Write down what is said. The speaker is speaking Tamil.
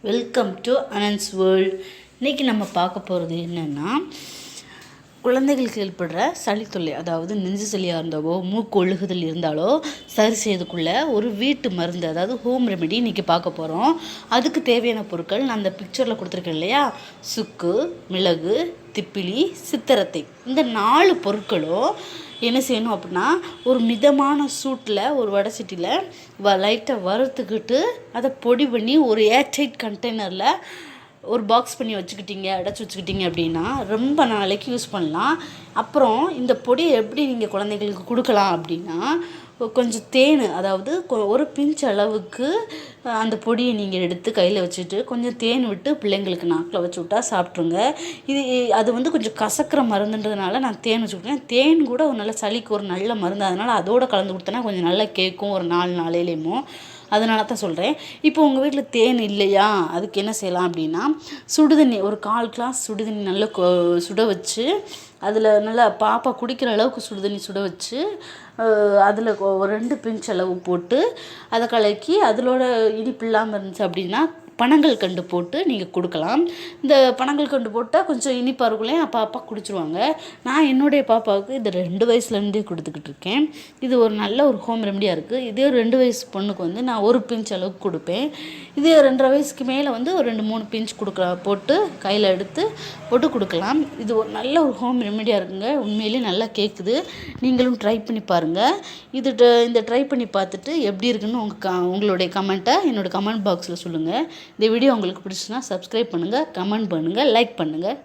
Welcome to அனன்ஸ் world. இன்றைக்கி நம்ம பார்க்க போகிறது என்னென்னா, குழந்தைகளுக்கு ஏற்படுற சளி தொல்லை, அதாவது நெஞ்சு சளியாக இருந்தாலோ மூக்கு ஒழுகுதல் இருந்தாலோ சரி செய்யறதுக்குள்ள ஒரு வீட்டு மருந்து, அதாவது ஹோம் ரெமெடி இன்றைக்கி பார்க்க போகிறோம். அதுக்கு தேவையான பொருட்கள் நான் அந்த பிக்சரில் கொடுத்துருக்கேன் இல்லையா, சுக்கு, மிளகு, திப்பிலி, சித்திரத்தை. இந்த 4 பொருட்களும் என்ன செய்யணும் அப்படின்னா, ஒரு மிதமான சூட்டில் ஒரு வடைச்சட்டியில் லைட்டாக வறுத்துக்கிட்டு அதை பொடி பண்ணி ஒரு ஏர்டைட் கண்டெய்னரில் ஒரு பாக்ஸ் பண்ணி வச்சுக்கிட்டீங்க, அடைச்சி வச்சுக்கிட்டீங்க அப்படின்னா ரொம்ப நாளைக்கு யூஸ் பண்ணலாம். அப்புறம் இந்த பொடியை எப்படி நீங்கள் குழந்தைங்களுக்கு கொடுக்கலாம் அப்படின்னா, கொஞ்சம் தேன், அதாவது ஒரு பிஞ்ச் அளவுக்கு அந்த பொடியை நீங்கள் எடுத்து கையில் வச்சுட்டு கொஞ்சம் தேன் விட்டு பிள்ளைங்களுக்கு நாக்கில் வச்சு விட்டா சாப்பிட்ருங்க. அது கொஞ்சம் கசக்கிற மருந்துன்றதுனால நான் தேன் வச்சு விட்றேன். தேன் கூட ஒரு நல்ல சளிக்கு ஒரு நல்ல மருந்து, அதனால் அதோடு கலந்து கொடுத்தனா கொஞ்சம் நல்லா கேட்கும் ஒரு 4 நாளையிலேயுமோ. அதனால தான் சொல்கிறேன். இப்போ உங்கள் வீட்டில் தேன் இல்லையா, அதுக்கு என்ன செய்யலாம் அப்படின்னா, சுடுதண்ணி ஒரு 1/4 கிளாஸ் சுடுதண்ணி நல்லா சுட வச்சு, அதில் நல்லா பாப்பா குடிக்கிற அளவுக்கு சுடுதண்ணி சுட வச்சு, அதில் ஒரு 2 பிஞ்ச் அளவு போட்டு அதை கலக்கி, அதிலோட இனிப்பு இல்லாமல் இருந்துச்சு அப்படின்னா பனங்கல்கண்டு போட்டு நீங்கள் கொடுக்கலாம். இந்த பனங்கல்கண்டு போட்டால் கொஞ்சம் இனிப்பாக இருக்குள்ளே, பாப்பா குடிச்சிருவாங்க. நான் என்னுடைய பாப்பாவுக்கு இது 2 வயசுலேருந்தே கொடுத்துக்கிட்டு இருக்கேன். இது ஒரு நல்ல ஒரு ஹோம் ரெமடியாக இருக்குது. இதே 2 வயசு பொண்ணுக்கு நான் 1 பிஞ்ச் அளவுக்கு கொடுப்பேன். இதே 2.5 வயசுக்கு மேலே ஒரு 2-3 பிஞ்ச் போட்டு கையில் எடுத்து போட்டு கொடுக்கலாம். இது ஒரு நல்ல ஒரு ஹோம் ரெமடியாக இருக்குங்க. உண்மையிலேயே நல்லா கேட்குது. நீங்களும் ட்ரை பண்ணி பாருங்கள். இந்த ட்ரை பண்ணி பார்த்துட்டு எப்படி இருக்குன்னு உங்களுடைய கமெண்ட்டை என்னோடய கமெண்ட் பாக்ஸில் சொல்லுங்கள். இந்த வீடியோ உங்களுக்கு பிடிச்சுன்னா சப்ஸ்கிரைப் பண்ணுங்கள், கமெண்ட் பண்ணுங்கள், லைக் பண்ணுங்கள்.